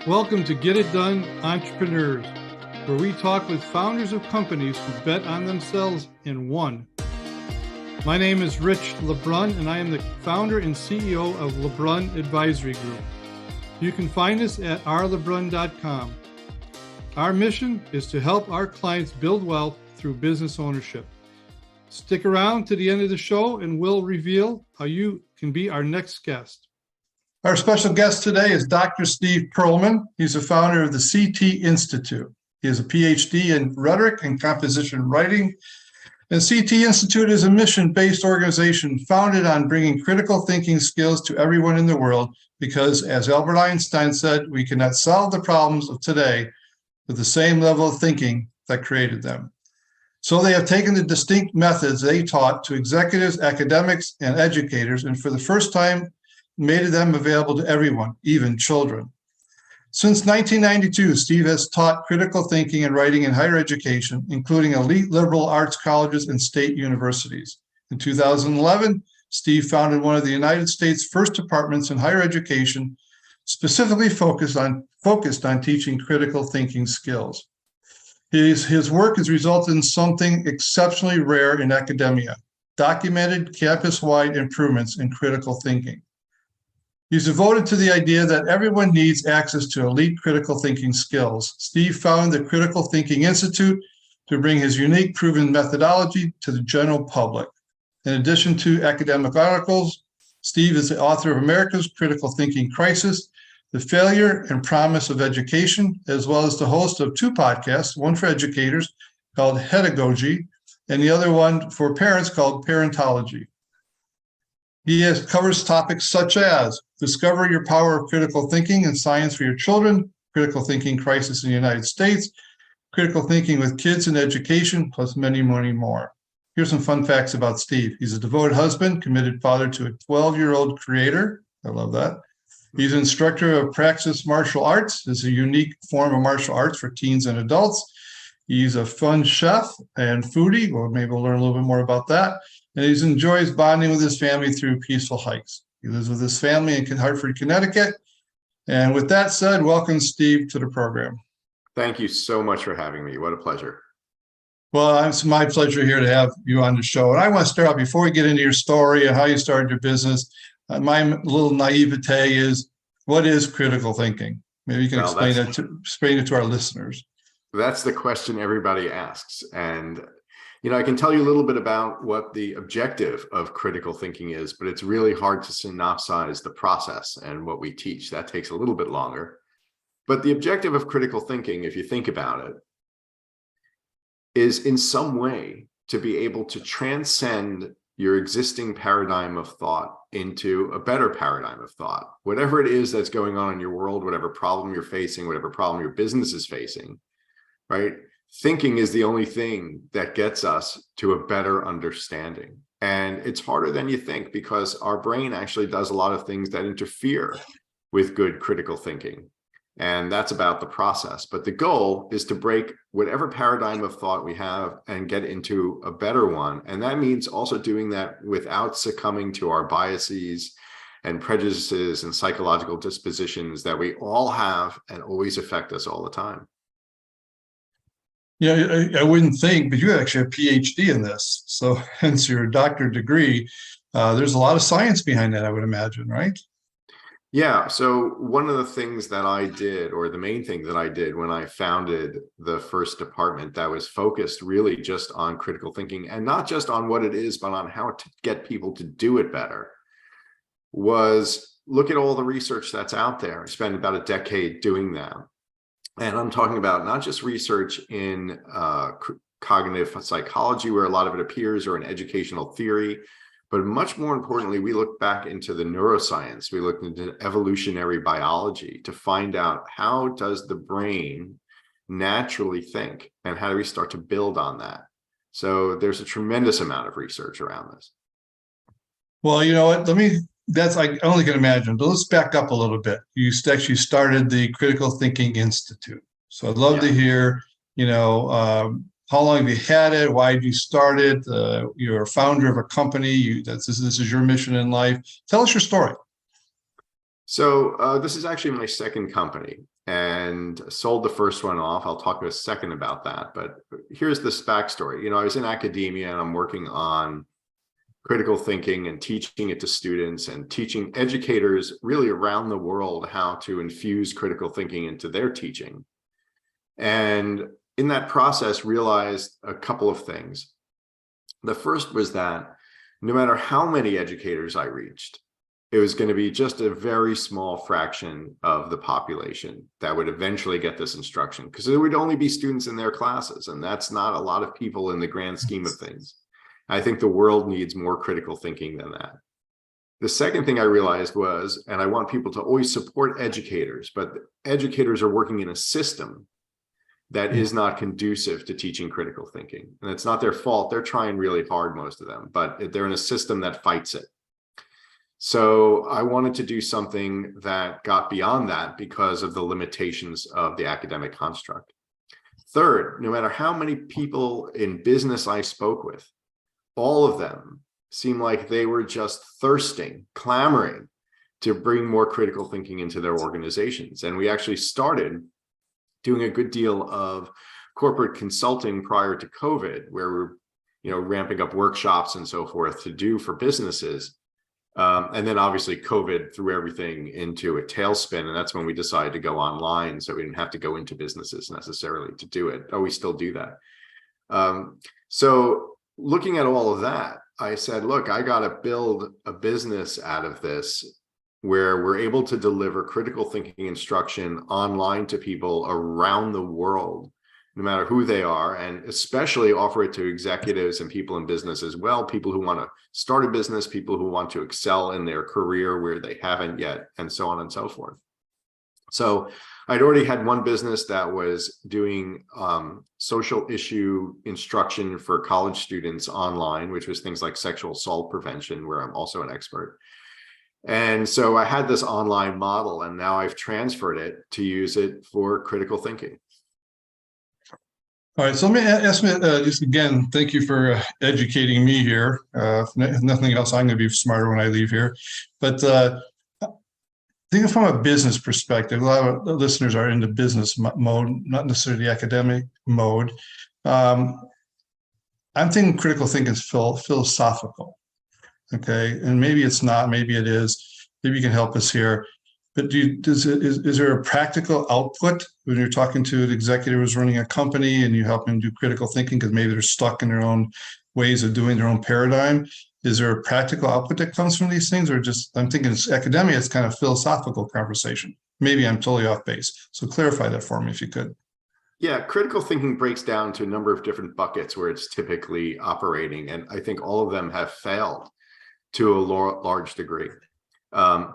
Welcome to Get It Done Entrepreneurs, where we talk with founders of companies who bet on themselves and won. My name is Rich LeBrun, and I am the founder and CEO of LeBrun Advisory Group. You can find us at rlebrun.com. Our mission is to help our clients build wealth through business ownership. Stick around to the end of the show and we'll reveal how you can be our next guest. Our special guest today is Dr. Steve Pearlman. He's the founder of the CT Institute. He has a PhD in rhetoric and composition writing. And CT Institute is a mission-based organization founded on bringing critical thinking skills to everyone in the world because, as Albert Einstein said, we cannot solve the problems of today with the same level of thinking that created them. So they have taken the distinct methods they taught to executives, academics, and educators, and for the first time, made them available to everyone, even children. Since 1992, Steve has taught critical thinking and writing in higher education, including elite liberal arts colleges and state universities. In 2011, Steve founded one of the United States' first departments in higher education, specifically focused on teaching critical thinking skills. His work has resulted in something exceptionally rare in academia: documented campus-wide improvements in critical thinking. He's devoted to the idea that everyone needs access to elite critical thinking skills. Steve founded the Critical Thinking Institute to bring his unique proven methodology to the general public. In addition to academic articles, Steve is the author of America's Critical Thinking Crisis, The Failure and Promise of Education, as well as the host of two podcasts, one for educators called Hedagogy, and the other one for parents called Parentology. He covers topics such as discover your power of critical thinking and science for your children, critical thinking crisis in the United States, critical thinking with kids in education, plus many, many more. Here's some fun facts about Steve. He's a devoted husband, committed father to a 12-year-old creator. I love that. He's an instructor of praxis martial arts. It's a unique form of martial arts for teens and adults. He's a fun chef and foodie. Well, maybe we'll learn a little bit more about that. And he enjoys bonding with his family through peaceful hikes. He lives with his family in Hartford, Connecticut. And with that said, welcome, Steve, to the program. Thank you so much for having me. What a pleasure. Well, it's my pleasure here to have you on the show. And I want to start out, before we get into your story and how you started your business, my little naivete is, what is critical thinking? Maybe you can explain it to our listeners. That's the question everybody asks. And I can tell you a little bit about what the objective of critical thinking is, but it's really hard to synopsize the process and what we teach. That takes a little bit longer. But the objective of critical thinking, if you think about it, is in some way to be able to transcend your existing paradigm of thought into a better paradigm of thought. Whatever it is that's going on in your world, whatever problem you're facing, whatever problem your business is facing, right? Thinking is the only thing that gets us to a better understanding. And it's harder than you think because our brain actually does a lot of things that interfere with good critical thinking. And that's about the process. But the goal is to break whatever paradigm of thought we have and get into a better one. And that means also doing that without succumbing to our biases and prejudices and psychological dispositions that we all have and always affect us all the time. Yeah, I wouldn't think, but you actually have a PhD in this. So hence your doctorate degree. There's a lot of science behind that, I would imagine, right? Yeah. So one of the things that I did, or the main thing that I did when I founded the first department that was focused really just on critical thinking, and not just on what it is, but on how to get people to do it better, was look at all the research that's out there. I spent about a decade doing that. And I'm talking about not just research in cognitive psychology, where a lot of it appears, or in educational theory, but much more importantly, we looked back into the neuroscience. We looked into evolutionary biology to find out, how does the brain naturally think, and how do we start to build on that? So there's a tremendous amount of research around this. Well, you know what? I only can imagine, but let's back up a little bit. You actually started the Critical Thinking Institute. So I'd love to hear, how long have you had it? Why did you start it? You're a founder of a company. This is your mission in life. Tell us your story. So this is actually my second company. And and sold the first one off. I'll talk in a second about that, but here's this backstory. I was in academia and I'm working on critical thinking and teaching it to students and teaching educators really around the world how to infuse critical thinking into their teaching. And in that process, realized a couple of things. The first was that no matter how many educators I reached, it was going to be just a very small fraction of the population that would eventually get this instruction, because there would only be students in their classes, and that's not a lot of people in the grand scheme of things. I think the world needs more critical thinking than that. The second thing I realized was, and I want people to always support educators, but educators are working in a system that is not conducive to teaching critical thinking. And it's not their fault. They're trying really hard, most of them, but they're in a system that fights it. So I wanted to do something that got beyond that because of the limitations of the academic construct. Third, no matter how many people in business I spoke with, all of them seemed like they were just thirsting, clamoring to bring more critical thinking into their organizations. And we actually started doing a good deal of corporate consulting prior to COVID, where we're ramping up workshops and so forth to do for businesses. And then obviously COVID threw everything into a tailspin, and that's when we decided to go online, so we didn't have to go into businesses necessarily to do it. Oh, we still do that. So looking at all of that, I said, look, I got to build a business out of this where we're able to deliver critical thinking instruction online to people around the world, no matter who they are, and especially offer it to executives and people in business as well, people who want to start a business, people who want to excel in their career where they haven't yet, and so on and so forth. So I'd already had one business that was doing social issue instruction for college students online, which was things like sexual assault prevention, where I'm also an expert. And so I had this online model, and now I've transferred it to use it for critical thinking. All right, so let me ask me just again, thank you for educating me here. If nothing else, I'm going to be smarter when I leave here. But thinking from a business perspective, a lot of listeners are in the business mode, not necessarily the academic mode. I'm thinking critical thinking is philosophical, okay? And maybe it's not, maybe it is. Maybe you can help us here. But is there a practical output when you're talking to an executive who's running a company and you help them do critical thinking because maybe they're stuck in their own ways of doing their own paradigm? Is there a practical output that comes from these things, or just, I'm thinking it's academia, it's kind of philosophical conversation. Maybe I'm totally off base. So clarify that for me if you could. Yeah, critical thinking breaks down to a number of different buckets where it's typically operating. And I think all of them have failed to a large degree.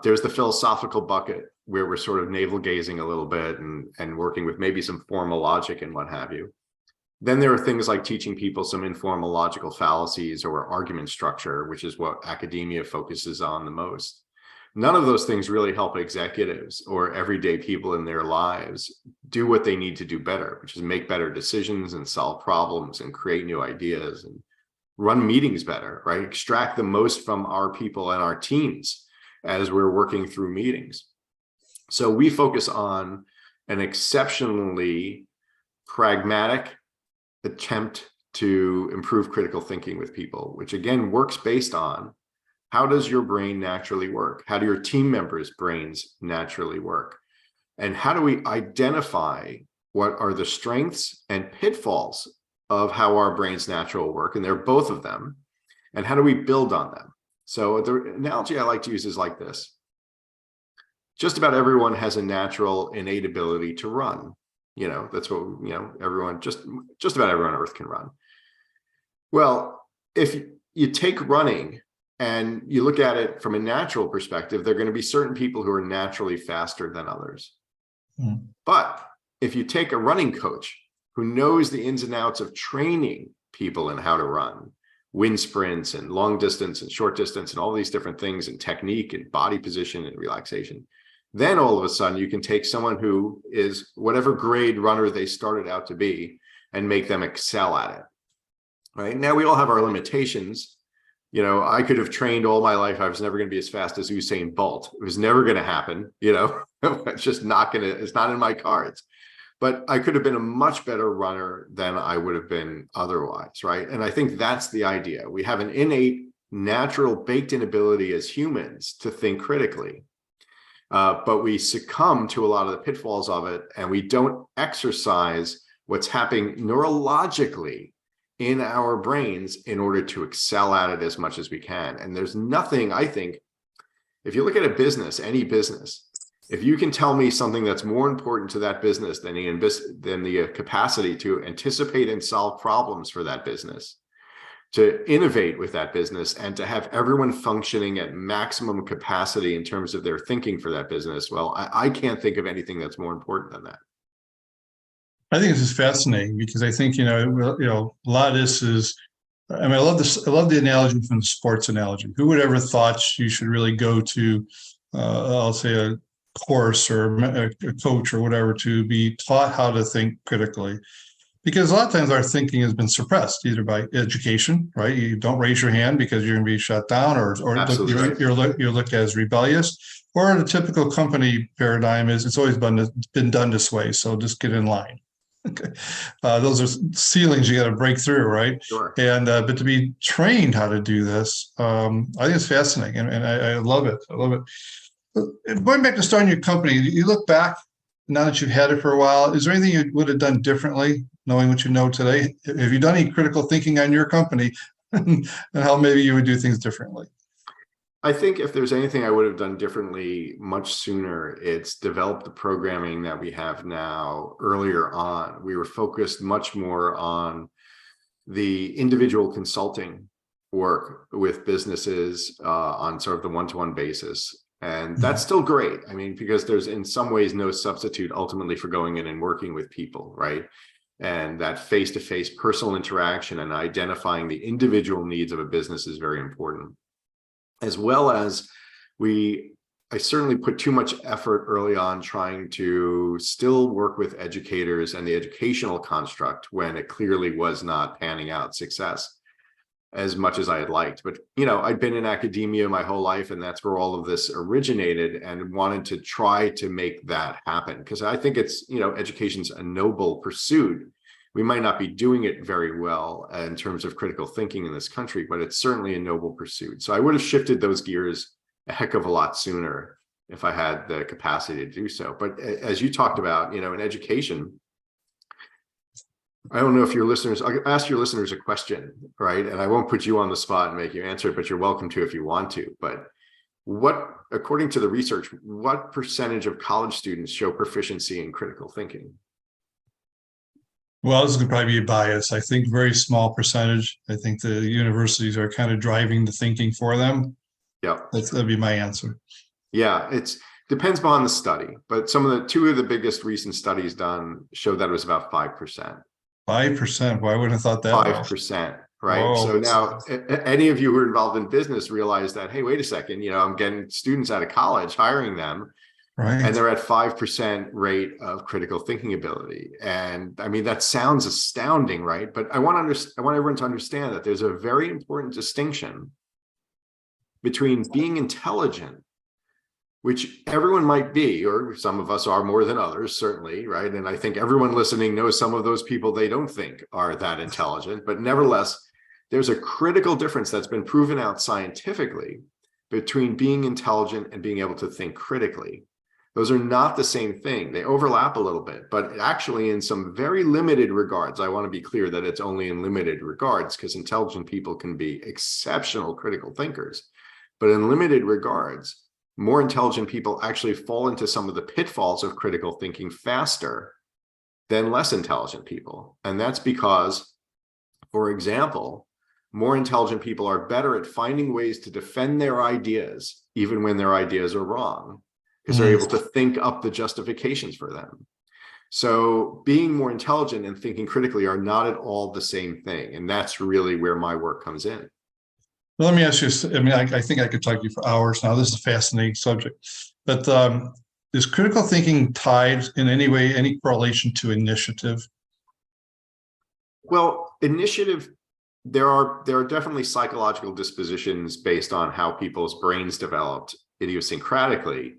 There's the philosophical bucket where we're sort of navel gazing a little bit and working with maybe some formal logic and what have you. Then there are things like teaching people some informal logical fallacies or argument structure, which is what academia focuses on the most. None of those things really help executives or everyday people in their lives do what they need to do better, which is make better decisions and solve problems and create new ideas and run meetings better, right? Extract the most from our people and our teams as we're working through meetings. So we focus on an exceptionally pragmatic attempt to improve critical thinking with people, which again works based on how does your brain naturally work? How do your team members' brains naturally work? And how do we identify what are the strengths and pitfalls of how our brains naturally work? And they're both of them. And how do we build on them? So the analogy I like to use is like this. Just about everyone has a natural innate ability to run. That's what, everyone, just about everyone on earth can run. Well, if you take running and you look at it from a natural perspective, there are going to be certain people who are naturally faster than others. Mm. But if you take a running coach who knows the ins and outs of training people in how to run, wind sprints and long distance and short distance and all these different things and technique and body position and relaxation, then all of a sudden you can take someone who is whatever grade runner they started out to be and make them excel at it. Right now, we all have our limitations. I could have trained all my life. I was never going to be as fast as Usain Bolt. It was never going to happen. It's just not going to, it's not in my cards. but I could have been a much better runner than I would have been otherwise, right? And I think that's the idea. We have an innate, natural, baked-in ability as humans to think critically, but we succumb to a lot of the pitfalls of it, and we don't exercise what's happening neurologically in our brains in order to excel at it as much as we can. And there's nothing, I think, if you look at a business, any business, if you can tell me something that's more important to that business than the capacity to anticipate and solve problems for that business, to innovate with that business, and to have everyone functioning at maximum capacity in terms of their thinking for that business, well, I can't think of anything that's more important than that. I think this is fascinating because I think, a lot of this is, I mean, I love this. I love the analogy from the sports analogy. Who would ever thought you should really go to, I'll say, a course or a coach or whatever to be taught how to think critically? Because a lot of times our thinking has been suppressed either by education, right? You don't raise your hand because you're going to be shut down, or you're looked at as rebellious, or the typical company paradigm is it's always been done this way, so just get in line. Okay, those are ceilings you got to break through, right? Sure. And but to be trained how to do this, I think it's fascinating, and I love it. I love it. Going back to starting your company, you look back now that you've had it for a while. Is there anything you would have done differently, knowing what you know today? Have you done any critical thinking on your company, and how maybe you would do things differently? I think if there's anything I would have done differently much sooner, it's developed the programming that we have now earlier on. We were focused much more on the individual consulting work with businesses on sort of the one-to-one basis. And that's still great. I mean, because there's in some ways no substitute ultimately for going in and working with people, right? And that face-to-face personal interaction and identifying the individual needs of a business is very important. As well as I certainly put too much effort early on trying to still work with educators and the educational construct when it clearly was not panning out success as much as I had liked. But, I'd been in academia my whole life, and that's where all of this originated, and wanted to try to make that happen. Because I think it's, education's a noble pursuit. We might not be doing it very well in terms of critical thinking in this country, but it's certainly a noble pursuit. So I would have shifted those gears a heck of a lot sooner if I had the capacity to do so. But as you talked about, in education, I don't know if I'll ask your listeners a question, right? And I won't put you on the spot and make you answer it, but you're welcome to if you want to. But according to the research, what percentage of college students show proficiency in critical thinking? Well, this is probably be a bias. I think very small percentage. I think the universities are kind of driving the thinking for them. Yeah, that'd be my answer. Yeah, it depends upon the study, but two of the biggest recent studies done show that it was about 5%. 5%. Well, I wouldn't have thought that. 5%, right? Whoa. So now, any of you who are involved in business realize that, hey, wait a second, I'm getting students out of college, hiring them. Right. And they're at 5% rate of critical thinking ability. And I mean, that sounds astounding, right? But I want everyone to understand that there's a very important distinction between being intelligent, which everyone might be, or some of us are more than others, certainly, right? And I think everyone listening knows some of those people they don't think are that intelligent. But nevertheless, there's a critical difference that's been proven out scientifically between being intelligent and being able to think critically. Those are not the same thing. They overlap a little bit, but actually in some very limited regards. I want to be clear that it's only in limited regards, because intelligent people can be exceptional critical thinkers. But in limited regards, more intelligent people actually fall into some of the pitfalls of critical thinking faster than less intelligent people. And that's because, for example, more intelligent people are better at finding ways to defend their ideas, even when their ideas are wrong, because they're able to think up the justifications for them. So being more intelligent and thinking critically are not at all the same thing. And that's really where my work comes in. Well, let me ask you, I mean, I think I could talk to you for hours now. This is a fascinating subject. But is critical thinking tied in any way, any correlation to initiative? Well, initiative, there are definitely psychological dispositions based on how people's brains developed idiosyncratically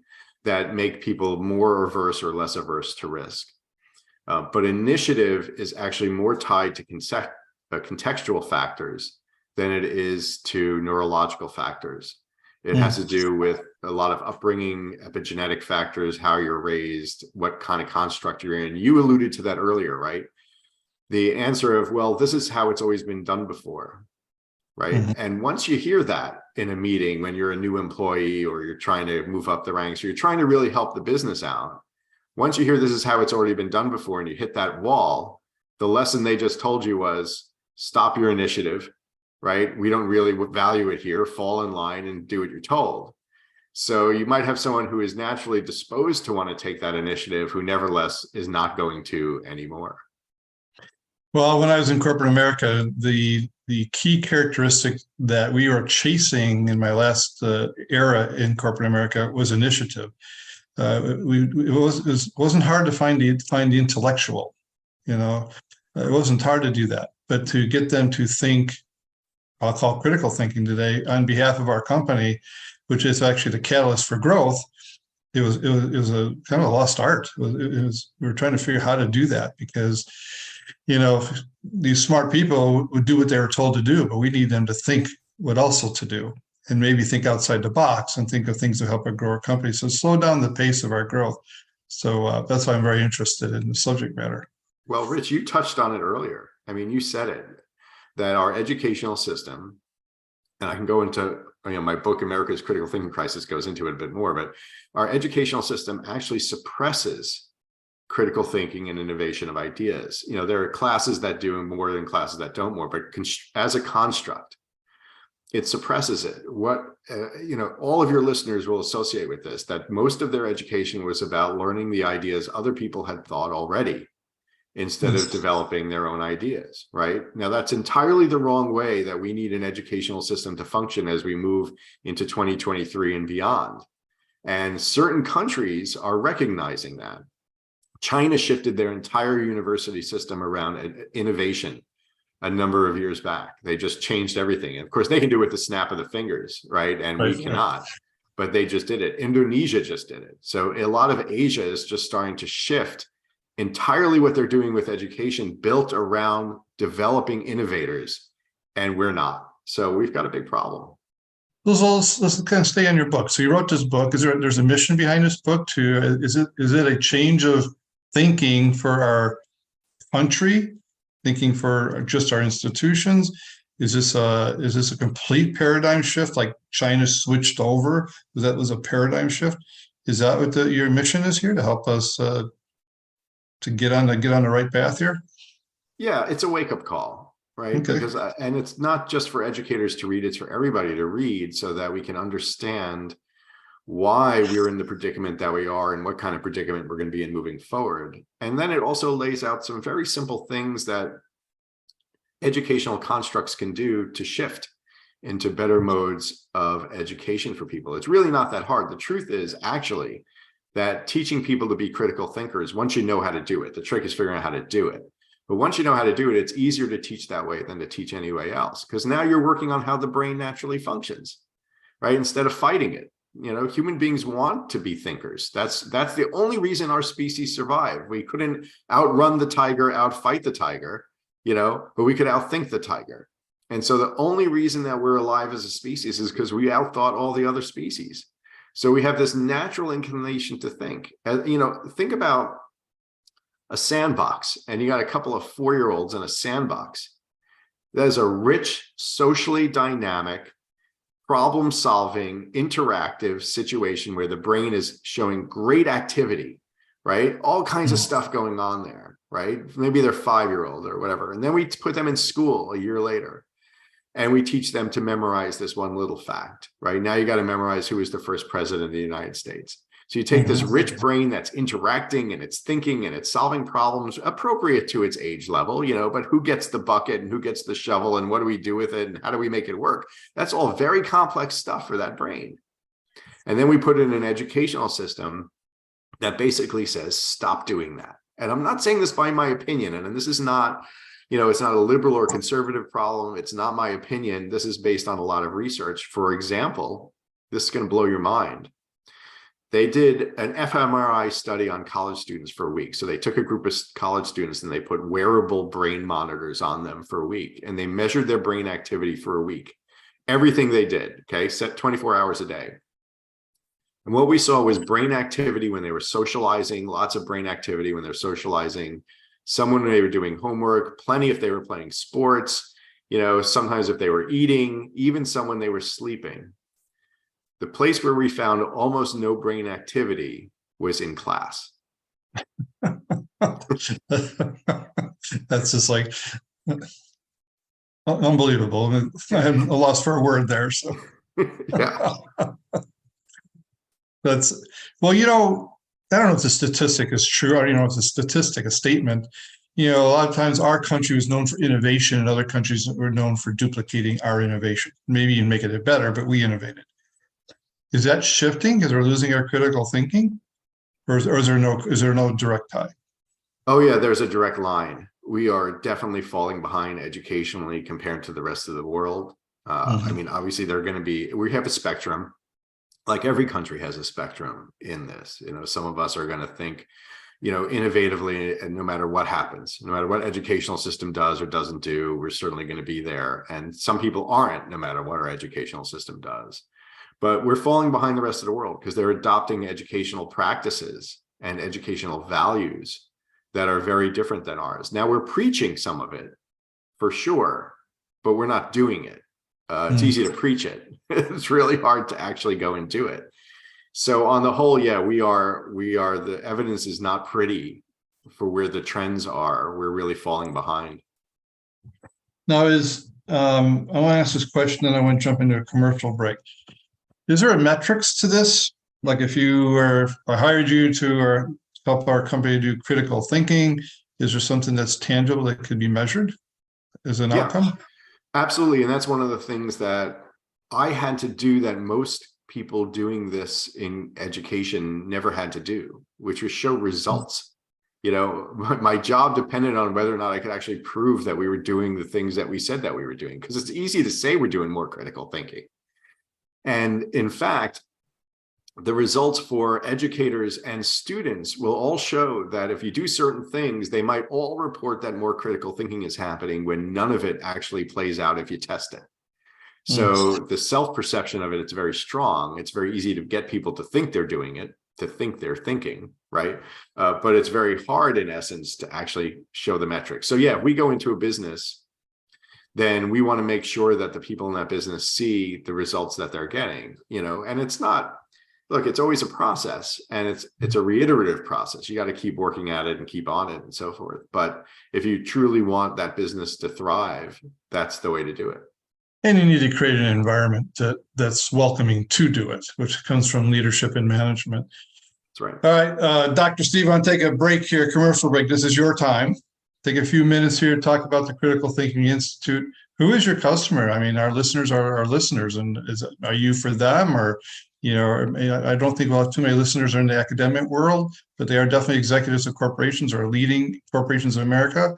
that make people more averse or less averse to risk. But initiative is actually more tied to contextual factors than it is to neurological factors. It has to do with a lot of upbringing, epigenetic factors, how you're raised, what kind of construct you're in. You alluded to that earlier, right? The answer of, well, this is how it's always been done before, right? And once you hear that in a meeting, when you're a new employee or you're trying to move up the ranks, or you're trying to really help the business out, once you hear this is how it's already been done before and you hit that wall, the lesson they just told you was stop your initiative, right? We don't really value it here. Fall in line and do what you're told. So you might have someone who is naturally disposed to want to take that initiative, who nevertheless is not going to anymore. Well, when I was in corporate America, the key characteristic that we were chasing in my last era in corporate America was initiative. It wasn't hard to find the intellectual, you know. It wasn't hard to do that, but to get them to think, I'll call critical thinking today, on behalf of our company, which is actually the catalyst for growth, it was a kind of a lost art. We were trying to figure out how to do that, because, you know, these smart people would do what they were told to do, but we need them to think what also to do, and maybe think outside the box and think of things to help us grow our company. So slow down the pace of our growth. So that's why I'm very interested in the subject matter. Well, Rich, you touched on it earlier. I mean, you said it, that our educational system, and I can go into, you know, my book, America's Critical Thinking Crisis, goes into it a bit more, but our educational system actually suppresses critical thinking and innovation of ideas. You know, there are classes that do more than classes that don't more, but as a construct, it suppresses it. What, you know, all of your listeners will associate with this, that most of their education was about learning the ideas other people had thought already, instead of developing their own ideas, right? Now, that's entirely the wrong way that we need an educational system to function as we move into 2023 and beyond. And certain countries are recognizing that. China shifted their entire university system around innovation a number of years back. They just changed everything. And of course, they can do it with the snap of the fingers, right? And we cannot, but they just did it. Indonesia just did it. So a lot of Asia is just starting to shift entirely what they're doing with education, built around developing innovators, and we're not. So we've got a big problem. Let's kind of stay on your book. So you wrote this book. There's a mission behind this book too? Is it a change of thinking for our country, thinking for just our institutions? Is this a complete paradigm shift, like China switched over? That was a paradigm shift. Is that what your mission is here, to help us to get on the right path here? Yeah, it's a wake-up call, right? Okay. Because and it's not just for educators to read, it's for everybody to read, so that we can understand why we're in the predicament that we are and what kind of predicament we're going to be in moving forward. And then it also lays out some very simple things that educational constructs can do to shift into better modes of education for people. It's really not that hard. The truth is actually that teaching people to be critical thinkers, once you know how to do it, the trick is figuring out how to do it. But once you know how to do it, it's easier to teach that way than to teach any way else, because now you're working on how the brain naturally functions, right? Instead of fighting it. You know, human beings want to be thinkers. That's the only reason our species survived. We couldn't outrun the tiger, outfight the tiger, you know, but we could outthink the tiger. And so the only reason that we're alive as a species is because we outthought all the other species. So we have this natural inclination to think. You know, think about a sandbox, and you got a couple of 4-year-olds in a sandbox. That is a rich, socially dynamic, problem-solving, interactive situation where the brain is showing great activity, right? All kinds of stuff going on there, right? Maybe they're 5-year-old or whatever. And then we put them in school a year later, and we teach them to memorize this one little fact, right? Now you got to memorize who was the first president of the United States. So you take this rich brain that's interacting and it's thinking and it's solving problems appropriate to its age level, you know, but who gets the bucket and who gets the shovel and what do we do with it and how do we make it work? That's all very complex stuff for that brain. And then we put in an educational system that basically says, stop doing that. And I'm not saying this by my opinion, and this is not, you know, it's not a liberal or conservative problem. It's not my opinion. This is based on a lot of research. For example, this is going to blow your mind. They did an fMRI study on college students for a week. So they took a group of college students and they put wearable brain monitors on them for a week, and they measured their brain activity for a week. Everything they did, okay, set 24 hours a day. And what we saw was brain activity when they were socializing, lots of brain activity when they're socializing, some when they were doing homework, plenty if they were playing sports, sometimes if they were eating, even some when they were sleeping. The place where we found almost no brain activity was in class. That's just like unbelievable. I'm a loss for a word there. So Yeah. That's, well, I don't know if the statistic is true. I don't know if it's a statistic, a statement. A lot of times our country was known for innovation and other countries were known for duplicating our innovation. Maybe even making it better, but we innovated. Is that shifting because we're losing our critical thinking? Or is there no direct tie? Oh, yeah, there's a direct line. We are definitely falling behind educationally compared to the rest of the world. I mean, obviously, we have a spectrum. Like every country has a spectrum in this. Some of us are going to think, innovatively, and no matter what happens, no matter what educational system does or doesn't do, we're certainly going to be there. And some people aren't, no matter what our educational system does. But we're falling behind the rest of the world because they're adopting educational practices and educational values that are very different than ours. Now, we're preaching some of it for sure, but we're not doing it. It's easy to preach it. It's really hard to actually go and do it. So on the whole, yeah, we are, the evidence is not pretty for where the trends are. We're really falling behind. Now I want to ask this question and I want to jump into a commercial break. Is there a metrics to this? Like if I hired you to help our company do critical thinking, is there something that's tangible that could be measured as an outcome? Absolutely. And that's one of the things that I had to do that most people doing this in education never had to do, which was show results. My job depended on whether or not I could actually prove that we were doing the things that we said that we were doing, because it's easy to say we're doing more critical thinking. And in fact, the results for educators and students will all show that if you do certain things, they might all report that more critical thinking is happening when none of it actually plays out if you test it. So the self-perception of it, it's very strong. It's very easy to get people to think they're doing it, to think they're thinking, right? But it's very hard in essence to actually show the metrics. So yeah, if we go into a business, then we want to make sure that the people in that business see the results that they're getting, and it's not, look, it's always a process, and it's a reiterative process. You got to keep working at it and keep on it and so forth. But if you truly want that business to thrive, that's the way to do it. And you need to create an environment that's welcoming to do it, which comes from leadership and management. That's right. All right, Dr. Steve, I'll take a break here, commercial break. This is your time. Take a few minutes here to talk about the Critical Thinking Institute. Who is your customer? I mean, our listeners are our listeners, and are you for them, or I don't think we'll have too many listeners in the academic world, but they are definitely executives of corporations or leading corporations in America,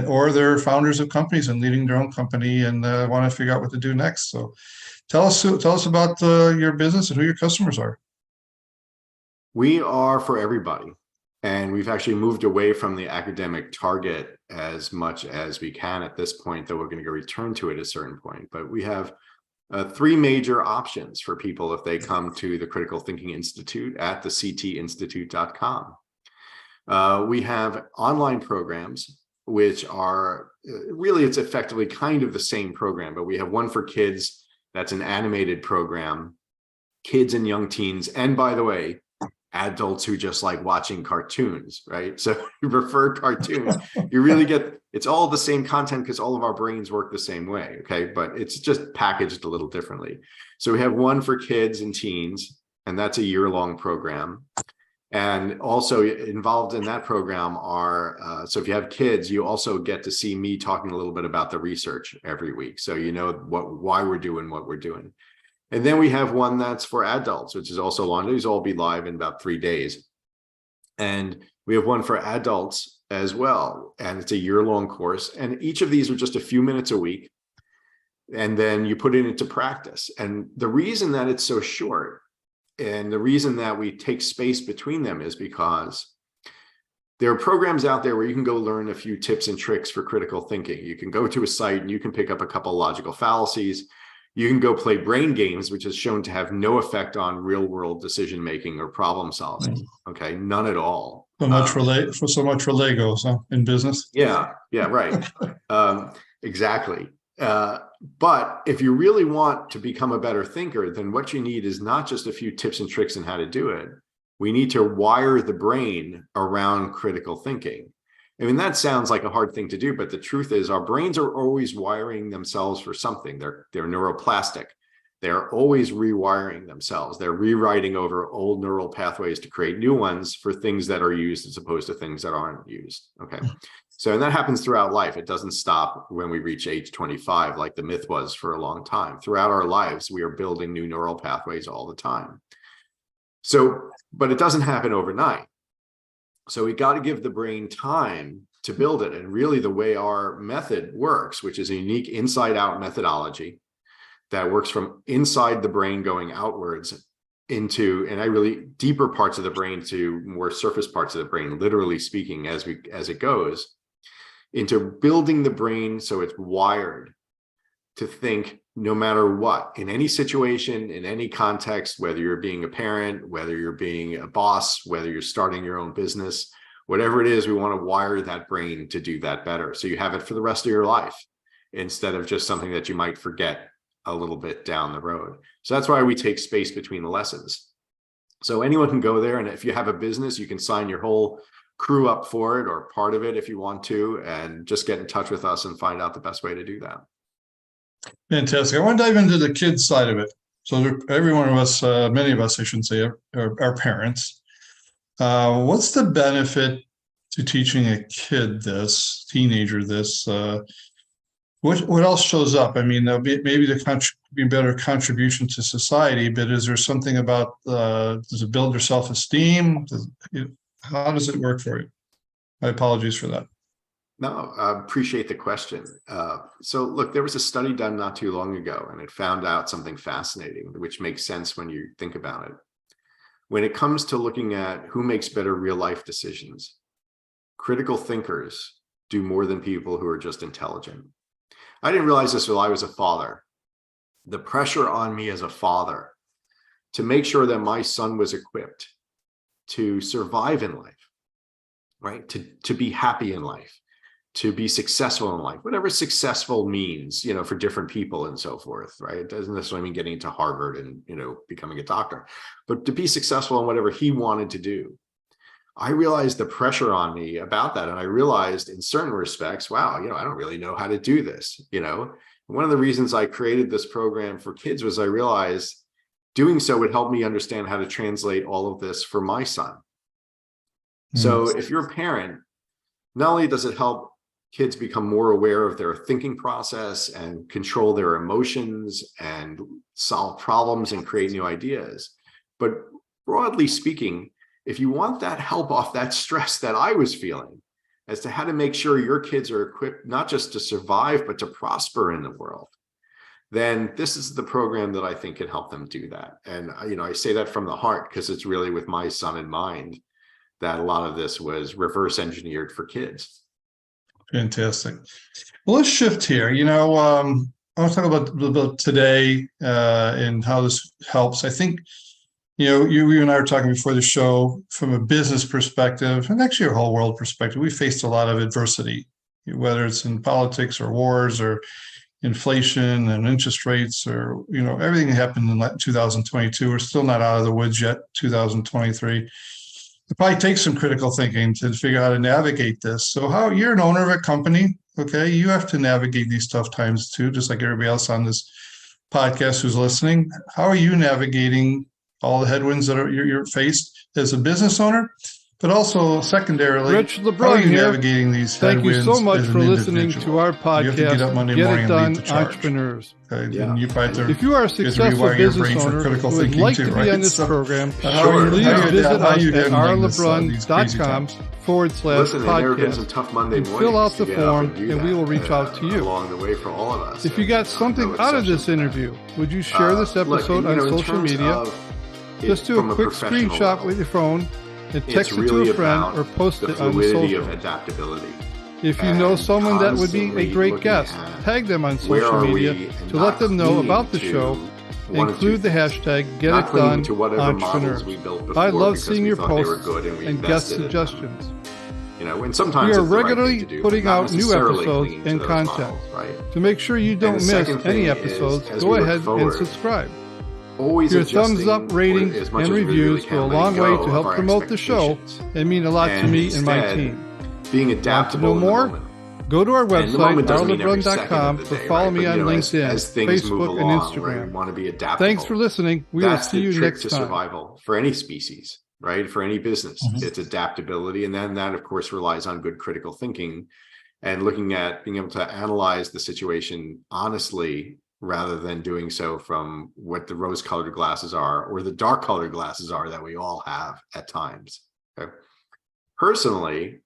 or they're founders of companies and leading their own company and want to figure out what to do next. So tell us about your business and who your customers are. We are for everybody. And we've actually moved away from the academic target as much as we can at this point, though we're going to go return to it at a certain point. But we have three major options for people if they come to the Critical Thinking Institute at thectinstitute.com. We have online programs, which are really, it's effectively kind of the same program, but we have one for kids. That's an animated program, kids and young teens. And by the way, adults who just like watching cartoons, right? So you prefer cartoons, you really get, it's all the same content because all of our brains work the same way, okay? But it's just packaged a little differently. So we have one for kids and teens, and that's a year-long program. And also involved in that program are, so if you have kids, you also get to see me talking a little bit about the research every week. So you know why we're doing what we're doing. And then we have one that's for adults, which is also long. These all be live in about 3 days. And we have one for adults as well. And it's a year-long course. And each of these are just a few minutes a week. And then you put it into practice. And the reason that it's so short And the reason that we take space between them is because there are programs out there where you can go learn a few tips and tricks for critical thinking. You can go to a site and you can pick up a couple of logical fallacies. You can go play brain games, which is shown to have no effect on real world decision making or problem solving. Okay, none at all. So much for Legos, huh, in business. Yeah, right. Exactly. But if you really want to become a better thinker, then what you need is not just a few tips and tricks on how to do it. We need to wire the brain around critical thinking. I mean, that sounds like a hard thing to do, but the truth is our brains are always wiring themselves for something. They're neuroplastic. They're always rewiring themselves. They're rewriting over old neural pathways to create new ones for things that are used as opposed to things that aren't used. Okay. So, and that happens throughout life. It doesn't stop when we reach age 25, like the myth was for a long time. Throughout our lives, we are building new neural pathways all the time. So, but it doesn't happen overnight. So we got to give the brain time to build it. And really the way our method works, which is a unique inside-out methodology that works from inside the brain going outwards into, and I really deeper parts of the brain to more surface parts of the brain, literally speaking, as it goes, into building the brain so it's wired to think no matter what, in any situation, in any context, whether you're being a parent, whether you're being a boss, whether you're starting your own business, whatever it is, we want to wire that brain to do that better. So you have it for the rest of your life instead of just something that you might forget a little bit down the road. So that's why we take space between the lessons. So anyone can go there. And if you have a business, you can sign your whole crew up for it or part of it if you want to, and just get in touch with us and find out the best way to do that. Fantastic. I want to dive into the kids side of it. So every one of us, many of us, I shouldn't say, are parents. What's the benefit to teaching a kid this, teenager this? What else shows up? I mean, maybe the be better contribution to society, but is there something about, does it build your self-esteem? How does it work for you? My apologies for that. No, I appreciate the question. So look, there was a study done not too long ago, and it found out something fascinating, which makes sense when you think about it. When it comes to looking at who makes better real life decisions, critical thinkers do more than people who are just intelligent. I didn't realize this while I was a father. The pressure on me as a father to make sure that my son was equipped to survive in life, right? To be happy in life, to be successful in life, whatever successful means, for different people and so forth, right? It doesn't necessarily mean getting into Harvard and, becoming a doctor, but to be successful in whatever he wanted to do. I realized the pressure on me about that. And I realized in certain respects, wow, I don't really know how to do this, One of the reasons I created this program for kids was I realized doing so would help me understand how to translate all of this for my son. So if you're a parent, not only does it help kids become more aware of their thinking process and control their emotions and solve problems and create new ideas, but broadly speaking, if you want that help off that stress that I was feeling as to how to make sure your kids are equipped not just to survive, but to prosper in the world, then this is the program that I think can help them do that. And, I say that from the heart because it's really with my son in mind that a lot of this was reverse engineered for kids. Fantastic. Well, let's shift here. I want to talk about today and how this helps. I think, you and I were talking before the show from a business perspective and actually a whole world perspective. We faced a lot of adversity, whether it's in politics or wars or inflation and interest rates or, everything that happened in 2022. We're still not out of the woods yet, 2023. It probably takes some critical thinking to figure out how to navigate this. So you're an owner of a company, okay? You have to navigate these tough times too, just like everybody else on this podcast who's listening. How are you navigating all the headwinds that you're faced as a business owner? But also secondarily, Rich LeBrun how are you here. navigating these Thank headwinds? you so much for listening individual? to our You have to podcast, get up Monday Get morning It and lead Done the charge. Entrepreneurs. Okay? Yeah. And you probably have to If you are a successful rewire your business brain for owner critical who would thinking like too, to right? be on this So, program, Sure. please How you visit us handling at these crazy rlebrun.com/podcast. Listen, and there have been some tough Monday And mornings fill out to the get up form, do and we that, will reach out to you. along the way for all of us. If you got something No out of this exception to that. interview, would you share this Look, episode in on social terms media? of Just do a quick screenshot with your phone and text it to a friend or post it on fluidity social. of adaptability. If you know someone that would be a great guest, tag them on social media to let them know about the show. Include the hashtag #GetItDoneEntrepreneur. I love seeing your posts and guest suggestions. And sometimes we are regularly putting out new episodes and content. To make sure you don't miss any episodes, go ahead and subscribe. Your thumbs up, rating, and reviews go a long way to help promote the show and mean a lot to me and my team. Being adaptable. Want to know more? Go to our website, LeBrun.com, or follow me on LinkedIn, Facebook, and Instagram. We want to be adaptable. Thanks for listening. We will see you next time. That's the trick to survival for any species, right? For any business. It's adaptability. And then that, of course, relies on good critical thinking and looking at being able to analyze the situation honestly, rather than doing so from what the rose-colored glasses are or the dark-colored glasses are that we all have at times. Okay? Personally,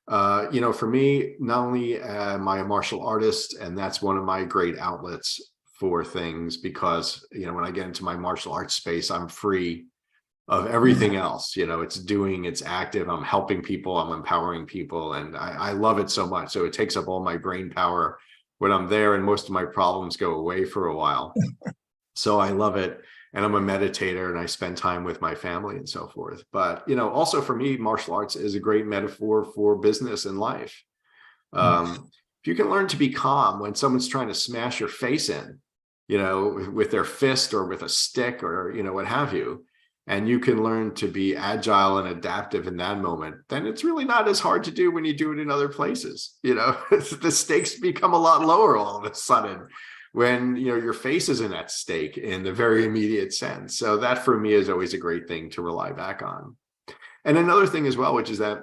for me, not only am I a martial artist, and that's one of my great outlets for things, because, when I get into my martial arts space, I'm free of everything else. It's active. I'm helping people. I'm empowering people. And I love it so much. So it takes up all my brain power when I'm there, and most of my problems go away for a while. So I love it. And I'm a meditator, and I spend time with my family and so forth. But, also for me, martial arts is a great metaphor for business and life. If you can learn to be calm when someone's trying to smash your face in, with their fist or with a stick or, what have you, and you can learn to be agile and adaptive in that moment, then it's really not as hard to do when you do it in other places. The stakes become a lot lower all of a sudden when your face isn't at stake in the very immediate sense. So that for me is always a great thing to rely back on. And another thing as well, which is that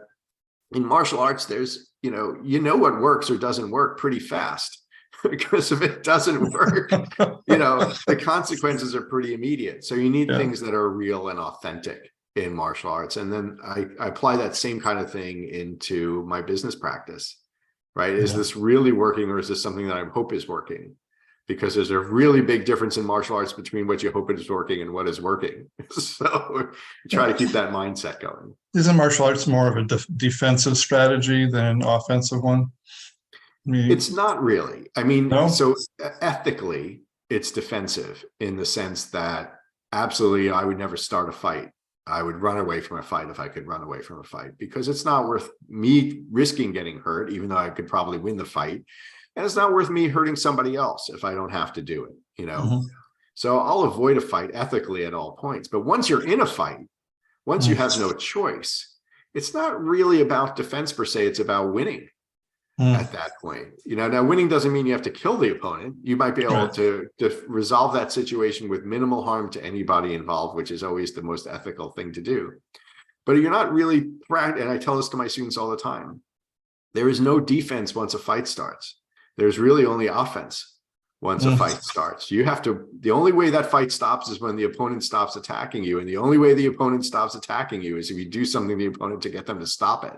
in martial arts, there's, what works or doesn't work pretty fast. Because if it doesn't work, the consequences are pretty immediate. So you need things that are real and authentic in martial arts. And then I apply that same kind of thing into my business practice, right? Is this really working, or is this something that I hope is working? Because there's a really big difference in martial arts between what you hope is working and what is working. So try to keep that mindset going. Isn't martial arts more of a defensive strategy than an offensive one? It's not really. No? So ethically, it's defensive in the sense that absolutely, I would never start a fight. I would run away from a fight if I could run away from a fight, because it's not worth me risking getting hurt, even though I could probably win the fight. And it's not worth me hurting somebody else if I don't have to do it, So I'll avoid a fight ethically at all points. But once you're in a fight, once you have no choice, it's not really about defense per se. It's about winning. At that point, now winning doesn't mean you have to kill the opponent. You might be able to resolve that situation with minimal harm to anybody involved, which is always the most ethical thing to do. But you're not really, and I tell this to my students all the time, there is no defense once a fight starts. There's really only offense once a fight starts. The only way that fight stops is when the opponent stops attacking you. And the only way the opponent stops attacking you is if you do something to the opponent to get them to stop it,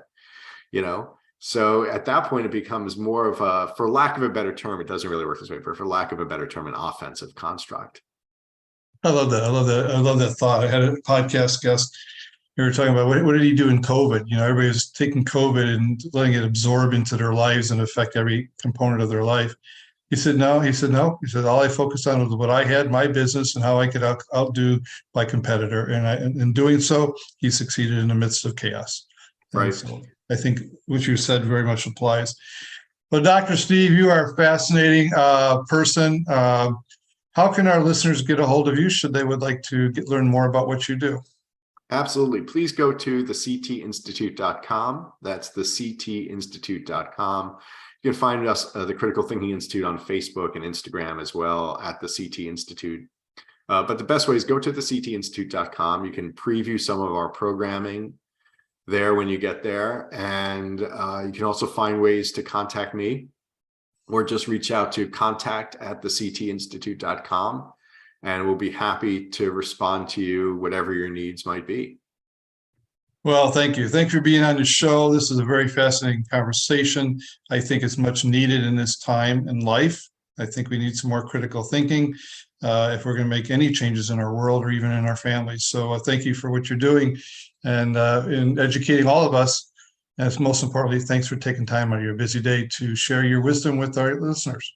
So at that point, it becomes more of a, for lack of a better term, it doesn't really work this way, but for lack of a better term, an offensive construct. I love that. I love that thought. I had a podcast guest. We were talking about what did he do in COVID? Everybody was taking COVID and letting it absorb into their lives and affect every component of their life. He said, no. He said, all I focused on was what I had, my business, and how I could outdo my competitor. And in doing so, he succeeded in the midst of chaos. Right. So I think what you said very much applies. But Dr. Steve, you are a fascinating person. How can our listeners get a hold of you should they would like to learn more about what you do? Absolutely. Please go to thectinstitute.com. That's thectinstitute.com. You can find us, the Critical Thinking Institute, on Facebook and Instagram as well, at the CT Institute. But the best way is go to thectinstitute.com. You can preview some of our programming there when you get there. And you can also find ways to contact me, or just reach out to contact@thectinstitute.com. And we'll be happy to respond to you, whatever your needs might be. Well, thank you. Thanks for being on the show. This is a very fascinating conversation. I think it's much needed in this time in life. I think we need some more critical thinking if we're going to make any changes in our world or even in our families. So thank you for what you're doing and in educating all of us. And most importantly, thanks for taking time out of your busy day to share your wisdom with our listeners.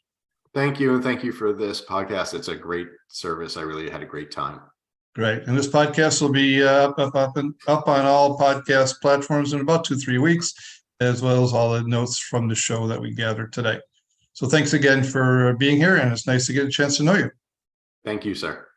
Thank you. And thank you for this podcast. It's a great service. I really had a great time. Great. And this podcast will be up on all podcast platforms in about 2-3 weeks, as well as all the notes from the show that we gathered today. So thanks again for being here. And it's nice to get a chance to know you. Thank you, sir.